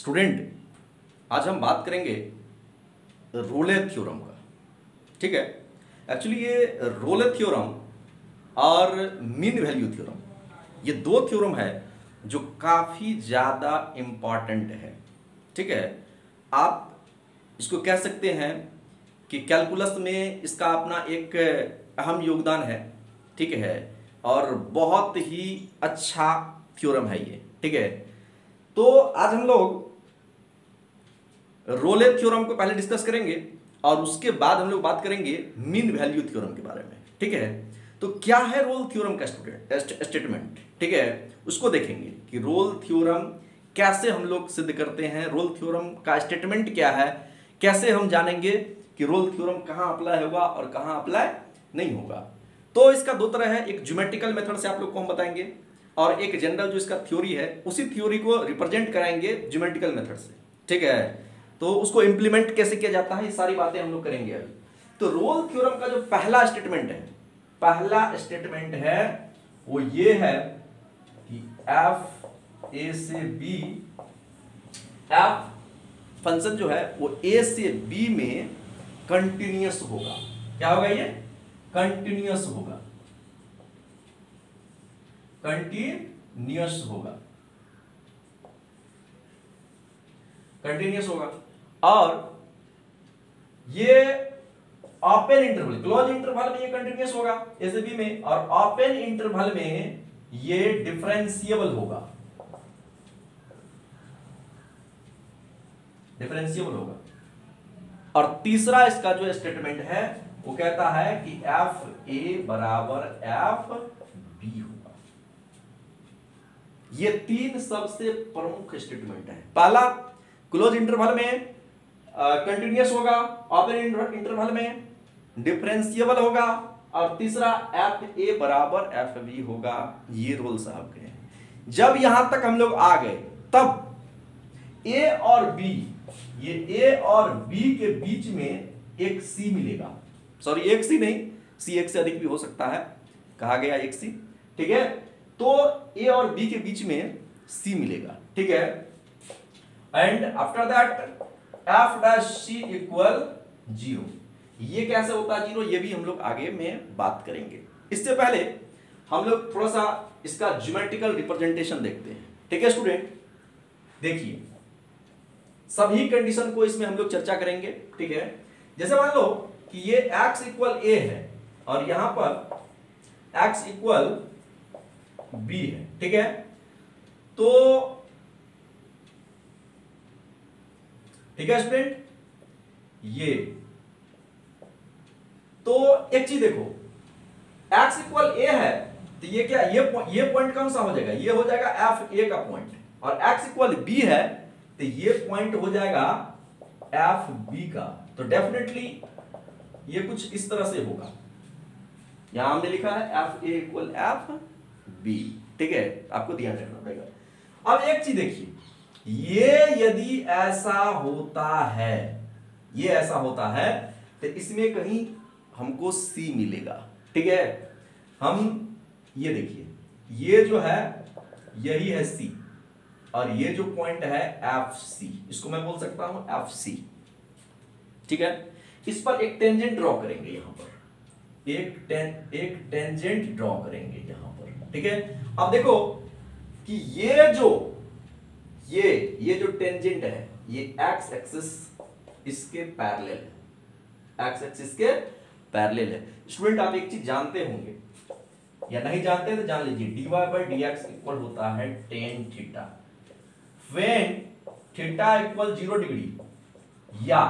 Student, आज हम बात करेंगे रोले थ्योरम का। ठीक है, एक्चुअली ये रोले थ्योरम और मीन वैल्यू थ्योरम, ये दो थ्योरम है जो काफ़ी ज़्यादा इम्पॉर्टेंट है। ठीक है, आप इसको कह सकते हैं कि कैलकुलस में इसका अपना एक अहम योगदान है। ठीक है, और बहुत ही अच्छा थ्योरम है ये। ठीक है, तो आज हम लोग रोले थ्योरम को पहले डिस्कस करेंगे और उसके बाद हम लोग बात करेंगे मीन वैल्यू थ्योरम के बारे में। ठीक है, तो क्या है रोल थ्योरम का स्टेटमेंट, ठीक है, उसको देखेंगे कि रोल थ्योरम कैसे हम लोग सिद्ध करते हैं, रोल थ्योरम का स्टेटमेंट क्या है, कैसे हम जानेंगे कि रोल थ्योरम कहाँ अप्लाई होगा और कहाँ अप्लाई नहीं होगा। तो इसका दो तरह है, एक ज्योमेट्रिकल मेथड से आप लोग को हम बताएंगे और एक जनरल जो इसका थ्योरी है उसी थ्योरी को रिप्रेजेंट कराएंगे ज्योमेट्रिकल मेथड से। ठीक है, तो उसको इंप्लीमेंट कैसे किया जाता है, ये सारी बातें हम लोग करेंगे अभी। तो रोल थ्योरम का जो पहला स्टेटमेंट है वो ये है कि एफ ए से बी, एफ फंक्शन जो है वो ए से बी में कंटिन्यूअस होगा। क्या होगा ये? कंटिन्यूअस होगा, कंटिन्यूअस होगा, कंटिन्यूअस होगा। और ये ओपन इंटरवल, क्लोज इंटरवल में ये कंटिन्यूअस होगा ए से बी में, और ओपन इंटरवल में ये डिफरेंशिएबल होगा, डिफरेंशिएबल होगा। और तीसरा इसका जो स्टेटमेंट है वो कहता है कि एफ ए बराबर एफ बी होगा। ये तीन सबसे प्रमुख स्टेटमेंट है। पहला, क्लोज इंटरवल में कंटिन्यूअस होगा, ओपन इंटरवल में डिफरेंशिएबल होगा, और तीसरा एफ ए बराबर एफ बी होगा। ये रोल साहब के हैं। जब यहां तक हम लोग आ गए तब ए और बी, ये ए और बी के बीच में एक सी मिलेगा। सॉरी, एक सी नहीं, सी एक से अधिक भी हो सकता है, कहा गया एक सी। ठीक है, तो ए और बी के बीच में सी मिलेगा। ठीक है, and after that f dash c equal 0। ये कैसे होता है 0, ये भी हम लोग आगे में बात करेंगे। इससे पहले हम लोग थोड़ा सा इसका ज्योमेट्रिकल रिप्रेजेंटेशन देखते हैं। ठीक है स्टूडेंट, देखिए सभी कंडीशन को इसमें हम लोग चर्चा करेंगे। ठीक है, जैसे मान लो कि ये x इक्वल a है और यहां पर x इक्वल b है। ठीक है, तो ठीक है स्टूडेंट, ये तो एक चीज देखो, x इक्वल a है तो ये क्या, ये पॉइंट कौन सा हो जाएगा, ये हो जाएगा एफ ए का पॉइंट, और x इक्वल b है तो ये पॉइंट हो जाएगा एफ बी का। तो डेफिनेटली ये कुछ इस तरह से होगा। यहां हमने लिखा है f a equal f b. ठीक है, आपको ध्यान रखना पड़ेगा। अब एक चीज देखिए, ये यदि ऐसा होता है, ये ऐसा होता है तो इसमें कहीं हमको सी मिलेगा। ठीक है, हम ये देखिए, ये जो है यही है सी, और ये जो पॉइंट है एफ सी, इसको मैं बोल सकता हूं एफ सी। ठीक है, इस पर एक टेंजेंट ड्रॉ करेंगे, यहां पर एक टेंजेंट ड्रॉ करेंगे यहां पर। ठीक है, अब देखो कि ये जो टेंजेंट है ये एक्स एक्सिस इसके पैरेलल है, एक्स एक्सिस के पैरेलल है। स्टूडेंट, आप एक चीज जानते होंगे या नहीं जानते तो जान लीजिए, dy by D x equal होता है tan theta. When theta equal 0 degree या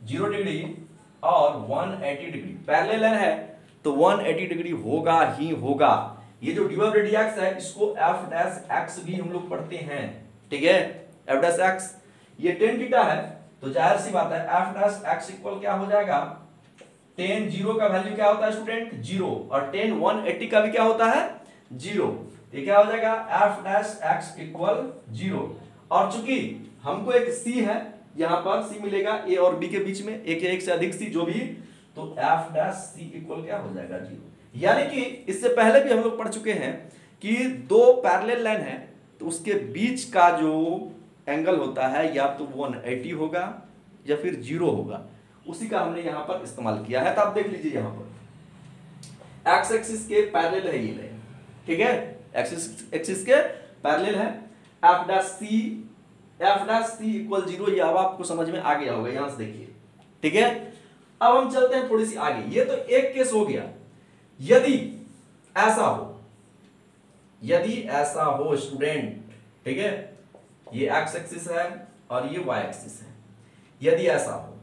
0 डिग्री और 180 डिग्री, पैरेलल है तो 180 डिग्री होगा ही होगा। ये जो dy बाई डी एक्स है इसको f डैश x भी हम लोग पढ़ते हैं। ठीक है, f डैश x, ये टेन थीटा है तो जाहिर सी बात है f डैश x इक्वल क्या हो जाएगा, टेन 0 का वैल्यू क्या होता है स्टूडेंट 0, और टेन 180 का भी क्या होता है 0। ये क्या हो जाएगा f डैश x इक्वल 0। और चूंकि हमको एक c है, यहां पर c मिलेगा a और b के बीच में, एक या एक से अधिक c जो भी, तो f डैश c इक्वल क्या हो जाएगा 0। यानी कि इससे पहले भी हम लोग पढ़ चुके हैं कि दो पैरेलल लाइन है तो उसके बीच का जो एंगल होता है या तो 180 होगा या फिर 0 होगा, उसी का हमने यहां पर इस्तेमाल किया है। तो आप देख लीजिए यहां पर एक्स एक्सिस के पैरेलल है ये लाइन, ठीक है, एक्सिस के पैरेलल है। एफ डैश सी इक्वल 0, ये अब आपको समझ में आ गया होगा यहां से देखिए, ठीक है। अब हम चलते हैं थोड़ी सी आगे। ये तो एक केस हो गया। यदि ऐसा हो स्टूडेंट, ठीक है, ये एक्स एक्सिस है और ये वाई एक्सिस है, यदि ऐसा हो,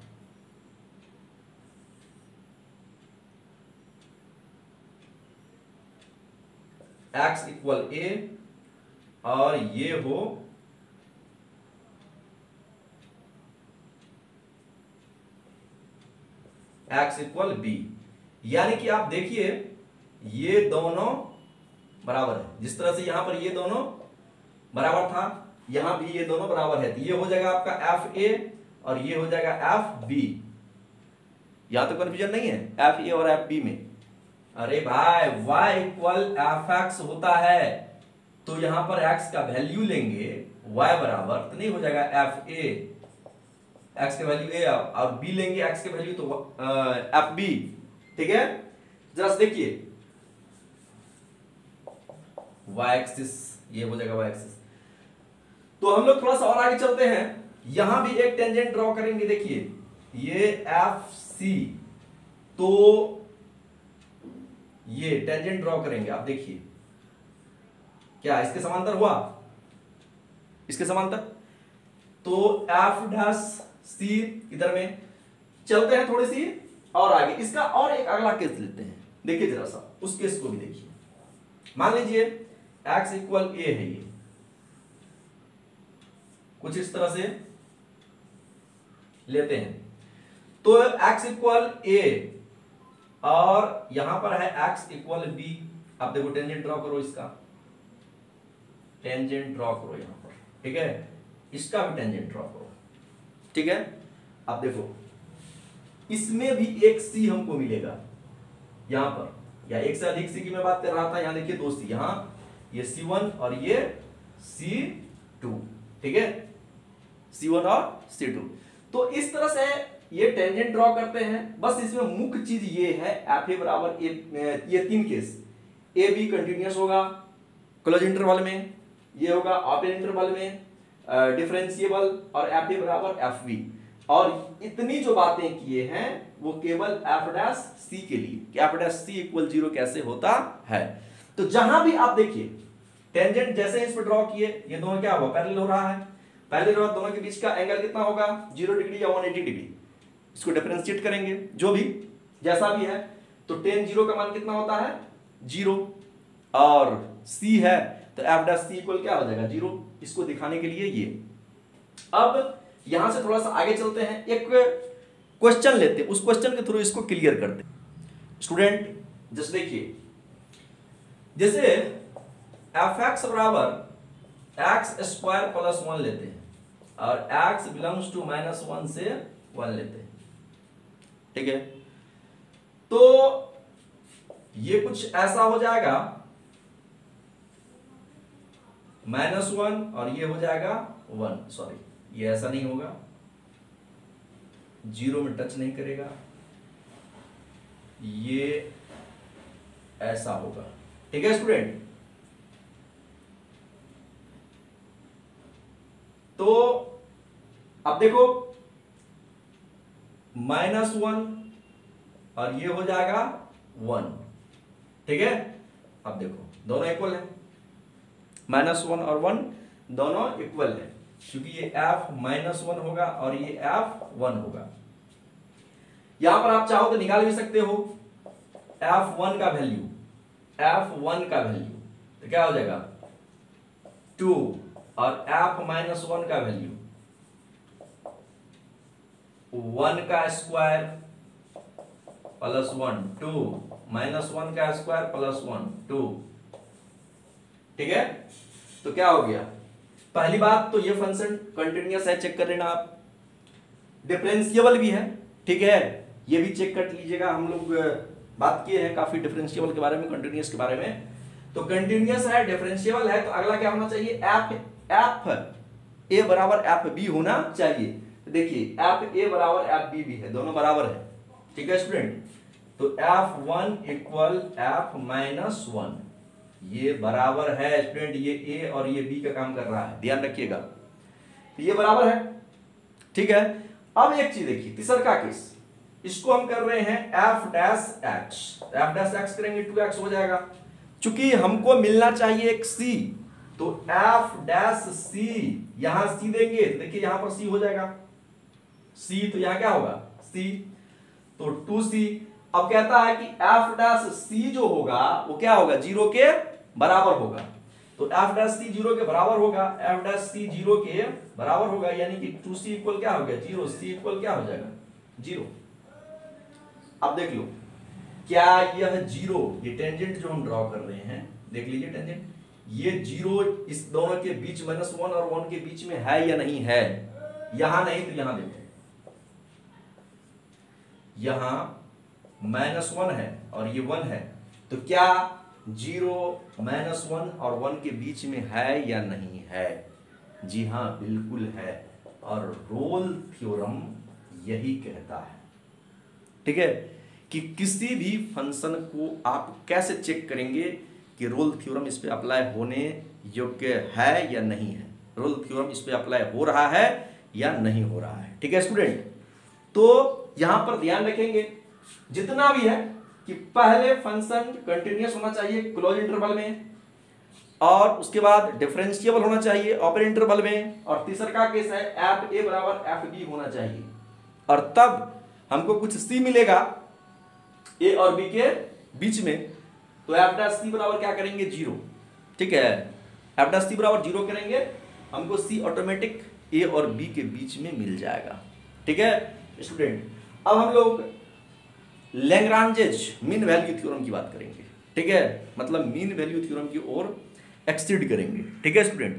x इक्वल ए और ये हो x इक्वल बी, यानी कि आप देखिए ये दोनों बराबर है। जिस तरह से यहां पर ये दोनों बराबर था, यहां भी ये दोनों बराबर है, तो ये हो जाएगा आपका एफ ए और ये हो जाएगा एफ बी। यहां तो कंफ्यूजन नहीं है एफ ए और एफ बी में। अरे भाई y इक्वल एफ एक्स होता है, तो यहां पर x का वैल्यू लेंगे y बराबर, तो नहीं हो जाएगा एफ ए, x के वैल्यू ए, और b लेंगे x के वैल्यू तो एफ बी, ठीक है। जरा से देखिए y एक्सिस, ये हो जाएगा y एक्सिस। तो हम लोग थोड़ा सा और आगे चलते हैं, यहां भी एक टेंजेंट ड्रॉ करेंगे। देखिए ये एफ सी, तो ये टेंजेंट ड्रॉ करेंगे, आप देखिए क्या इसके समांतर हुआ, इसके समांतर। तो एफ डैश सी इधर में चलते हैं थोड़ी सी और आगे, इसका और एक अगला केस लेते हैं। देखिए जरा सा उस केस को भी देखिए। मान लीजिए x इक्वल ए है, ये कुछ इस तरह से लेते हैं। तो x इक्वल ए और यहां पर है x इक्वल बी। आप देखो टेंजेंट ड्रॉ करो, इसका टेंजेंट ड्रॉ करो यहां पर, ठीक है, इसका भी टेंजेंट ड्रॉ करो, ठीक है। आप देखो इसमें भी एक सी हमको मिलेगा यहां पर, या एक से अधिक सी की मैं बात कर रहा था। यहां देखिए दो सी, यहां ये C1 और ये C2, ठीक है, C1 और C2। तो इस तरह से ये टेंजेंट ड्रॉ करते हैं। बस इसमें मुख्य चीज ये है एफ ए बराबर ए, ये तीन केस, ए बी कंटिन्यूअस होगा क्लोज इंटरवल में, ये होगा ओपन इंटरवल में डिफरेंशिएबल, और एफ ए बराबर एफ बी। और इतनी जो बातें किए हैं वो केवल एफ डैश सी के लिए, कि एफ डैश सी इक्वल 0 कैसे होता है। तो जहां भी आप देखिए टेंजेंट जैसे इस पर ड्रॉ किए, ये दोनों क्या हुआ, पैरेलल हो रहा है। पैरेलल हो, दोनों के बीच का एंगल कितना होगा, 0 डिग्री या 180 डिग्री। इसको डिफरेंशिएट करेंगे जो भी जैसा भी है, तो tan 0 का मान कितना होता है, 0, और c है तो एफ डैश सी इक्वल क्या हो जाएगा, 0। इसको दिखाने के लिए ये। अब यहां से थोड़ा सा आगे चलते हैं, एक क्वेश्चन लेते हैं, उस क्वेश्चन के थ्रू इसको क्लियर करते हैं। स्टूडेंट जैसे देखिए, जैसे एफ एक्स बराबर एक्स स्क्वायर प्लस 1 लेते हैं और x बिलोंग्स टू -1 से 1 लेते हैं, ठीक है। तो ये कुछ ऐसा हो जाएगा -1 और ये हो जाएगा 1, सॉरी ये ऐसा नहीं होगा, 0 में टच नहीं करेगा, ये ऐसा होगा, ठीक है स्टूडेंट। तो अब देखो -1 और ये हो जाएगा 1, ठीक है। अब देखो दोनों इक्वल है, -1 और 1 दोनों इक्वल है, क्योंकि ये f -1 होगा और ये f1 होगा। यहां पर आप चाहो तो निकाल भी सकते हो f1 का वैल्यू, तो क्या हो जाएगा 2, और f-1 का वैल्यू 1 का स्क्वायर प्लस 1, 2 -1 का स्क्वायर प्लस 1, 2, ठीक है। तो क्या हो गया, पहली बात तो ये फंक्शन कंटिन्यूअस है, चेक कर लेना आप। डिफरेंशिएबल भी है, ठीक है, ये भी चेक कर लीजिएगा। हम लोग बात किए हैं काफी डिफरेंशिएबल के बारे में, कंटिन्यूअस के बारे में। तो कंटिन्यूअस है, डिफरेंशिएबल है, तो अगला क्या होना चाहिए, एफ ए बराबर एफ बी होना चाहिए। तो देखिए एफ ए बराबर एफ बी भी है, दोनों बराबर है, ठीक है स्टूडेंट। तो F1 इक्वल F-1 ये बराबर है स्टूडेंट, ये ए और ये बी का काम कर रहा है, ध्यान रखिएगा। तो ये बराबर है, ठीक है। अब एक चीज देखिए, तीसरा का केस, इसको हम कर रहे हैं f dash x, f dash x करेंगे 2x हो जाएगा। चूंकि हमको मिलना चाहिए एक c, तो f डैश c, यहां c देंगे तो देखिए यहां पर c हो जाएगा, c तो यहां क्या होगा c, तो 2c। अब कहता है कि f डैश c जो होगा वो क्या होगा, 0 के बराबर होगा। तो f डैश c 0 के बराबर होगा, f डैश c 0 के बराबर होगा, यानी कि 2c इक्वल क्या हो गया 0, c इक्वल क्या हो जाएगा 0। अब देख लो क्या यह 0, ये टेंजेंट जो हम ड्रॉ कर रहे हैं, देख लीजिए टेंजेंट, ये 0 इस दोनों के बीच -1 और 1 के बीच में है या नहीं है। यहां नहीं तो यहां देखो, यहां -1 है और ये 1 है, तो क्या 0 -1 और 1 के बीच में है या नहीं है। जी हां बिल्कुल है, और रोल थ्योरम यही कहता है, ठीक है, कि किसी भी फंक्शन को आप कैसे चेक करेंगे कि रोल थ्योरम इस पे अप्लाई होने योग्य है या नहीं है, रोल थ्योरम इस पे अप्लाई हो रहा है या नहीं हो रहा है, ठीक है स्टूडेंट। तो यहां पर ध्यान रखेंगे जितना भी है कि पहले फंक्शन कंटिन्यूअस होना चाहिए क्लोज इंटरवल में, और उसके बाद डिफरेंशिएबल होना चाहिए ओपन इंटरवल में, और तीसरा का केस है एफ ए बराबर एफ बी होना चाहिए, और तब हमको कुछ सी मिलेगा ए और बी के बीच में। तो एफ डैश सी बराबर क्या करेंगे 0, ठीक है, एफ डैश सी बराबर 0 करेंगे, हमको सी ऑटोमेटिक ए और बी के बीच में मिल जाएगा, ठीक है स्टूडेंट। अब हम लोग लैग्रांजेज मीन वैल्यू थ्योरम की बात करेंगे, ठीक है, मतलब मीन वैल्यू थ्योरम की ओर एक्सटेंड करेंगे, ठीक है स्टूडेंट।